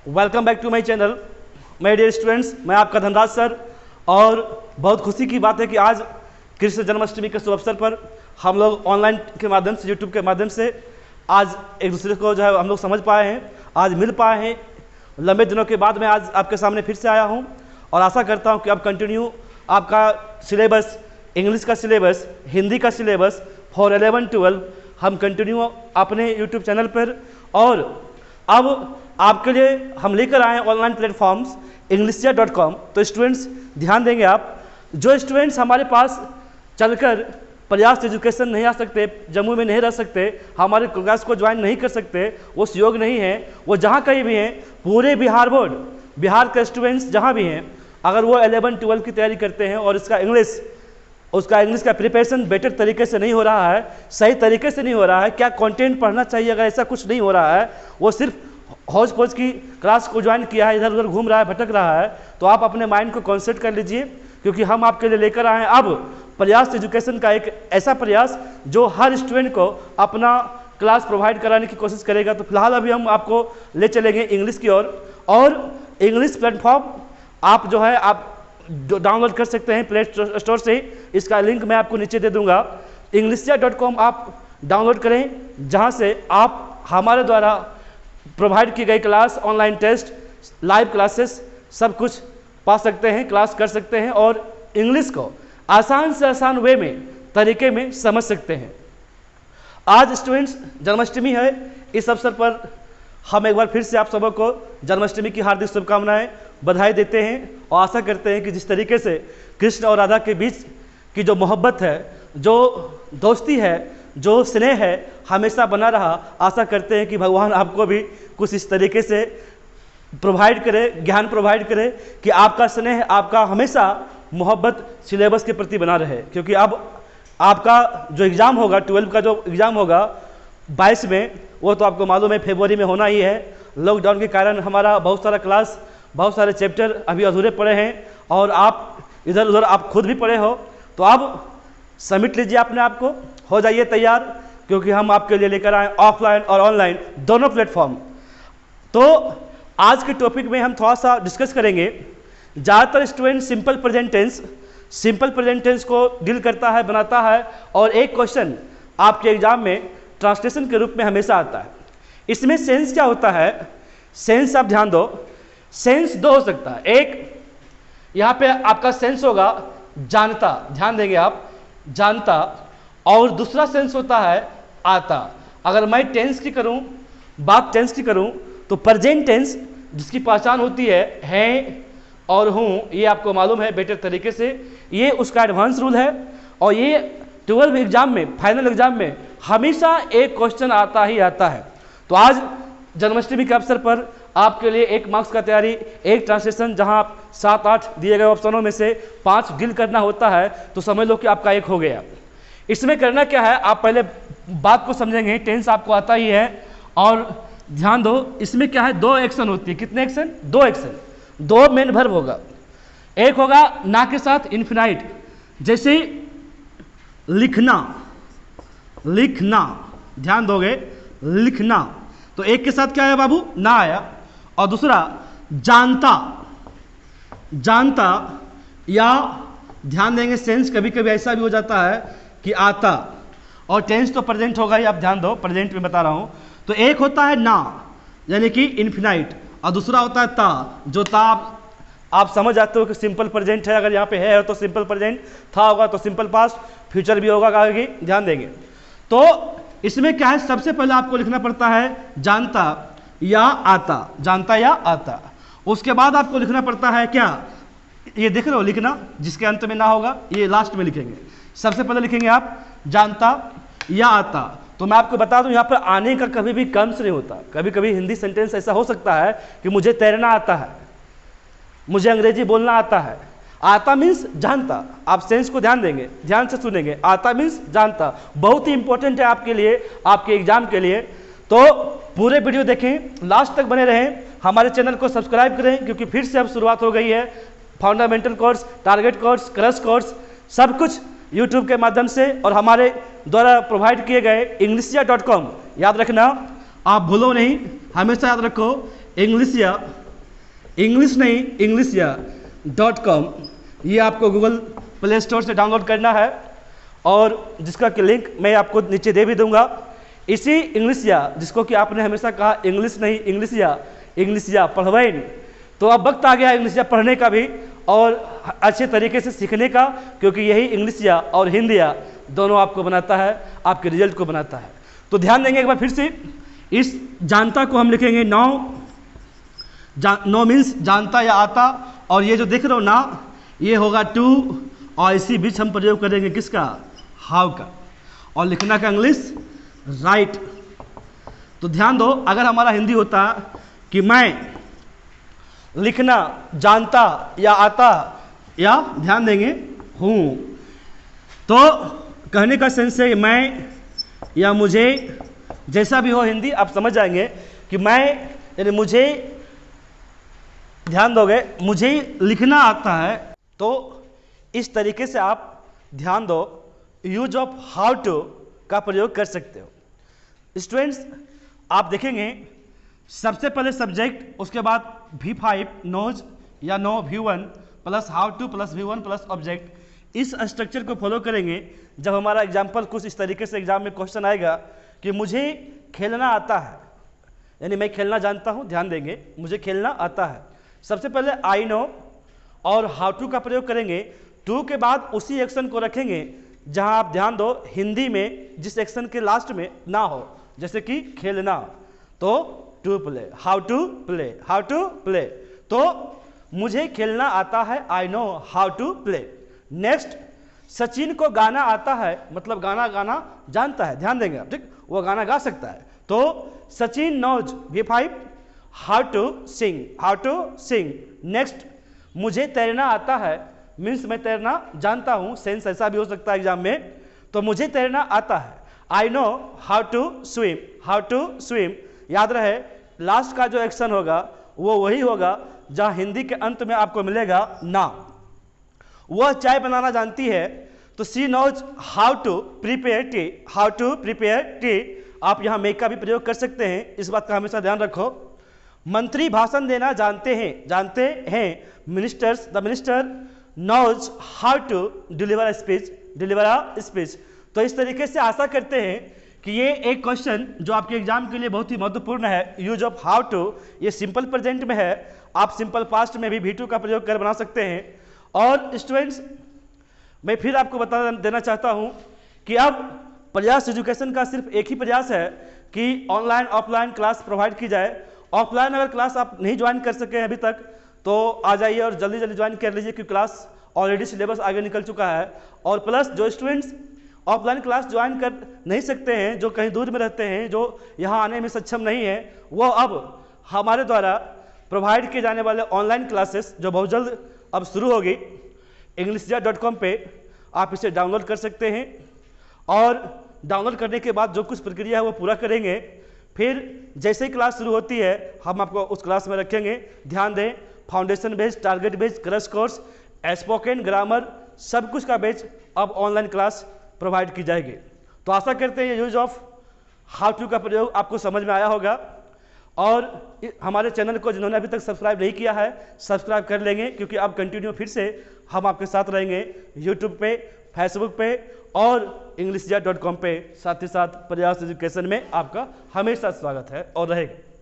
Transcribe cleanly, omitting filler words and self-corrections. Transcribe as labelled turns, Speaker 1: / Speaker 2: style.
Speaker 1: Welcome back to my channel my dear students. मैं आपका Dhanraj sir. और बहुत खुशी की बात है कि आज कृष्ण जन्माष्टमी के शुभ अवसर पर हम लोग ऑनलाइन के माध्यम से, यूट्यूब के माध्यम से आज एक दूसरे को जो है हम लोग समझ पाए हैं, आज मिल पाए हैं। लंबे दिनों के बाद मैं आज आपके सामने फिर से आया हूं और आशा करता हूं कि अब कंटिन्यू आपका सिलेबस, इंग्लिश का सिलेबस, हिंदी का सिलेबस फॉर 11-12 हम कंटिन्यू अपने यूट्यूब चैनल पर, और अब आपके लिए हम लेकर आए ऑनलाइन प्लेटफॉर्म्स englishia.com। तो स्टूडेंट्स ध्यान देंगे आप, जो स्टूडेंट्स हमारे पास चलकर प्रयास एजुकेशन नहीं आ सकते, जम्मू में नहीं रह सकते, हमारे क्लास को ज्वाइन नहीं कर सकते, वो योग्य नहीं हैं, वो जहाँ कहीं भी हैं, पूरे बिहार बोर्ड, बिहार के स्टूडेंट्स जहाँ भी हैं, अगर वो 11-12 की तैयारी करते हैं और उसका इंग्लिश का प्रिपरेशन बेटर तरीके से नहीं हो रहा है, सही तरीके से नहीं हो रहा है, क्या कंटेंट पढ़ना चाहिए, अगर ऐसा कुछ नहीं हो रहा है, वो सिर्फ हौज पौज की क्लास को ज्वाइन किया है, इधर उधर घूम रहा है, भटक रहा है, तो आप अपने माइंड को कॉन्सेंट्रेट कर लीजिए, क्योंकि हम आपके लिए लेकर आए हैं अब प्रयास एजुकेशन का एक ऐसा प्रयास जो हर स्टूडेंट को अपना क्लास प्रोवाइड कराने की कोशिश करेगा। तो फिलहाल अभी हम आपको ले चलेंगे इंग्लिश की ओर, और इंग्लिश प्लेटफॉर्म आप जो है आप डाउनलोड कर सकते हैं प्ले स्टोर से। इसका लिंक मैं आपको नीचे दे दूंगा। englishia.com आप डाउनलोड करें, जहां से आप हमारे द्वारा प्रोवाइड की गई class, online test, live classes सब कुछ पा सकते हैं, क्लास कर सकते हैं और इंग्लिश को आसान से आसान वे में, तरीके में समझ सकते हैं। आज स्टूडेंट्स जन्माष्टमी है, इस अवसर पर हम एक बार फिर से आप सबों को जन्माष्टमी की हार्दिक शुभकामनाएं, बधाई देते हैं और आशा करते हैं कि जिस तरीके से कृष्ण और राधा के बीच की जो मोहब्बत है, जो दोस्ती है, जो स्नेह है, हमेशा बना रहा। आशा करते हैं कि भगवान आपको भी कुछ इस तरीके से प्रोवाइड करे, ज्ञान प्रोवाइड करे कि आपका स्नेह, आपका हमेशा मोहब्बत सिलेबस के प्रति बना रहे। क्योंकि अब आपका जो एग्ज़ाम होगा, 12 का जो एग्ज़ाम होगा 22 में, वो तो आपको मालूम है फरवरी में होना ही है। लॉकडाउन के कारण हमारा बहुत सारा क्लास, बहुत सारे चैप्टर अभी अधूरे पड़े हैं और आप इधर उधर आप खुद भी पढ़े हो, तो अब सबमिट लीजिए अपने आप को, हो जाइए तैयार, क्योंकि हम आपके लिए लेकर आए ऑफलाइन और ऑनलाइन दोनों प्लेटफॉर्म। तो आज के टॉपिक में हम थोड़ा सा डिस्कस करेंगे। ज़्यादातर स्टूडेंट सिंपल प्रेजेंट टेंस को डील करता है, बनाता है, और एक क्वेश्चन आपके एग्जाम में ट्रांसलेशन के रूप में हमेशा आता है। इसमें सेंस क्या होता है? सेंस आप ध्यान दो, सेंस दो हो सकता है। एक यहाँ पे आपका सेंस होगा जानता, ध्यान देंगे आप, जानता, और दूसरा सेंस होता है आता। अगर मैं टेंस की करूं, बात टेंस की करूं, तो प्रेजेंट टेंस जिसकी पहचान होती है और हूं, ये आपको मालूम है बेटर तरीके से, ये उसका एडवांस रूल है। और ये 12 एग्जाम में, फाइनल एग्जाम में हमेशा एक क्वेश्चन आता ही आता है। तो आज जन्माष्टमी के अवसर पर आपके लिए 1 मार्क्स का तैयारी, एक ट्रांसलेशन, जहां आप 7-8 दिए गए ऑप्शनों में से 5 डील करना होता है, तो समझ लो कि आपका 1 हो गया। इसमें करना क्या है, आप पहले बात को समझेंगे, टेंस आपको आता ही है, और ध्यान दो इसमें क्या है, 2 एक्शन होती है। कितने एक्शन? 2 एक्शन, 2 मेन वर्ब होगा। एक होगा ना के साथ इन्फिनाइट, जैसे लिखना, ध्यान दोगे, लिखना, तो एक के साथ क्या है बाबू? ना आया। और दूसरा जानता, या ध्यान देंगे सेंस कभी कभी ऐसा भी हो जाता है कि आता, और टेंस तो प्रेजेंट होगा ही, आप ध्यान दो, प्रेजेंट में बता रहा हूं। तो एक होता है ना, यानी कि इन्फिनाइट, और दूसरा होता है ता, जो ता आप समझ जाते हो कि सिंपल प्रेजेंट है, अगर यहाँ पे है तो सिंपल प्रेजेंट, था होगा तो सिंपल पास्ट, फ्यूचर भी होगा आगे, ध्यान देंगे। तो इसमें क्या है, सबसे पहले आपको लिखना पड़ता है जानता या आता, जानता या आता। उसके बाद आपको लिखना पड़ता है क्या, ये देख रहे हो लिखना, जिसके अंत में ना होगा ये लास्ट में लिखेंगे। सबसे पहले लिखेंगे आप जानता या आता। तो मैं आपको बता दूं, यहाँ पर आने का कभी भी कर्म से नहीं होता। कभी कभी हिंदी सेंटेंस ऐसा हो सकता है कि मुझे तैरना आता है, मुझे अंग्रेजी बोलना आता है। आता मीन्स जानता, आप सेंस को ध्यान देंगे, ध्यान से सुनेंगे। आता मीन्स जानता, बहुत ही इंपॉर्टेंट है आपके लिए, आपके एग्जाम के लिए। तो पूरे वीडियो देखें, लास्ट तक बने रहें, हमारे चैनल को सब्सक्राइब करें, क्योंकि फिर से अब शुरुआत हो गई है। Fundamental course, target course, crush course, सब कुछ यूट्यूब के माध्यम से और हमारे द्वारा प्रोवाइड किए गए englishia.com। याद रखना, आप भूलो नहीं, हमेशा याद रखो इंग्लिशिया, इंग्लिश नहीं इंग्लिशिया.com, ये आपको गूगल प्ले स्टोर से डाउनलोड करना है और जिसका कि लिंक मैं आपको नीचे दे भी दूंगा। इसी इंग्लिशिया, जिसको कि आपने हमेशा कहा इंग्लिश नहीं इंग्लिशिया, इंग्लिशिया पढ़वें, तो अब वक्त आ गया इंग्लिशिया पढ़ने का भी और अच्छे तरीके से सीखने का, क्योंकि यही इंग्लिशिया और हिंदिया दोनों आपको बनाता है, आपके रिजल्ट को बनाता है। तो ध्यान देंगे एक बार फिर से, इस जानता को हम लिखेंगे नो, नो मीन्स जानता या आता, और ये जो देख रहे हो ना ये होगा टू, और इसी बीच हम प्रयोग करेंगे किसका, हाउ का, और लिखना का इंग्लिश राइट। तो ध्यान दो, अगर हमारा हिंदी होता कि मैं लिखना जानता या आता या ध्यान देंगे हूँ, तो कहने का सेंस है मैं या मुझे, जैसा भी हो हिंदी आप समझ जाएंगे कि मैं यानी मुझे, ध्यान दोगे मुझे लिखना आता है। तो इस तरीके से आप ध्यान दो, यूज ऑफ हाउ टू का प्रयोग कर सकते हो। स्टूडेंट्स आप देखेंगे सबसे पहले सब्जेक्ट, उसके बाद V5 नोज या know V1 plus how to plus V1 plus object, इस स्ट्रक्चर को फॉलो करेंगे। जब हमारा एग्जाम्पल कुछ इस तरीके से एग्जाम में क्वेश्चन आएगा कि मुझे खेलना आता है, यानी मैं खेलना जानता हूं, ध्यान देंगे मुझे खेलना आता है, सबसे पहले आई नो और हाउ टू का प्रयोग करेंगे। टू के बाद उसी एक्शन को रखेंगे जहां आप ध्यान दो हिंदी में जिस एक्शन के लास्ट में ना हो, जैसे कि खेलना, तो to play, how to play, how to play, तो मुझे खेलना आता है, I know how to play. Next, Sachin को गाना आता है, मतलब गाना गाना जानता है, ध्यान देंगे आप, ठीक, वो गाना गा सकता है, तो Sachin knows V5 how to sing, how to sing. Next, मुझे तैरना आता है, मीन्स मैं तैरना जानता हूं, सेंस ऐसा भी हो सकता है एग्जाम में, तो मुझे तैरना आता है, I know how to swim, how to swim. याद रहे लास्ट का जो एक्शन होगा वो वही होगा जहां हिंदी के अंत में आपको मिलेगा ना। वह चाय बनाना जानती है, तो she knows how to prepare tea, how to prepare tea. आप यहां मेक का भी प्रयोग कर सकते हैं, इस बात का हमेशा ध्यान रखो। मंत्री भाषण देना जानते हैं, ministers, the minister knows how to deliver a speech, deliver a speech. तो इस तरीके से आशा करते हैं कि ये एक क्वेश्चन जो आपके एग्जाम के लिए बहुत ही महत्वपूर्ण है, यूज ऑफ हाउ टू, ये सिंपल प्रेजेंट में है, आप सिंपल पास्ट में भी V2 का प्रयोग कर बना सकते हैं। और स्टूडेंट्स मैं फिर आपको बता देना चाहता हूं कि अब प्रयास एजुकेशन का सिर्फ एक ही प्रयास है कि ऑनलाइन ऑफलाइन क्लास प्रोवाइड की जाए। ऑफलाइन अगर क्लास आप नहीं ज्वाइन कर सके हैं अभी तक, तो आ जाइए और जल्दी जल्दी ज्वाइन कर लीजिए, क्योंकि क्लास ऑलरेडी सिलेबस आगे निकल चुका है। और प्लस जो स्टूडेंट्स ऑफलाइन क्लास ज्वाइन कर नहीं सकते हैं, जो कहीं दूर में रहते हैं, जो यहाँ आने में सक्षम नहीं है, वो अब हमारे द्वारा प्रोवाइड किए जाने वाले ऑनलाइन क्लासेस जो बहुत जल्द अब शुरू होगी, इंग्लिशिया.com पे आप इसे डाउनलोड कर सकते हैं। और डाउनलोड करने के बाद जो कुछ प्रक्रिया है वो पूरा करेंगे, फिर जैसे ही क्लास शुरू होती है हम आपको उस क्लास में रखेंगे। ध्यान दें, foundation based, target based, crush course, spoken grammar, सब कुछ का बेच अब ऑनलाइन क्लास प्रोवाइड की जाएगी। तो आशा करते हैं यूज ऑफ हाउ टू का प्रयोग आपको समझ में आया होगा। और हमारे चैनल को जिन्होंने अभी तक सब्सक्राइब नहीं किया है, सब्सक्राइब कर लेंगे, क्योंकि अब कंटिन्यू फिर से हम आपके साथ रहेंगे यूट्यूब पे, फेसबुक पे और इंग्लिशिया.com पे। साथ ही साथ प्रयास एजुकेशन में आपका हमेशा स्वागत है और रहेगा।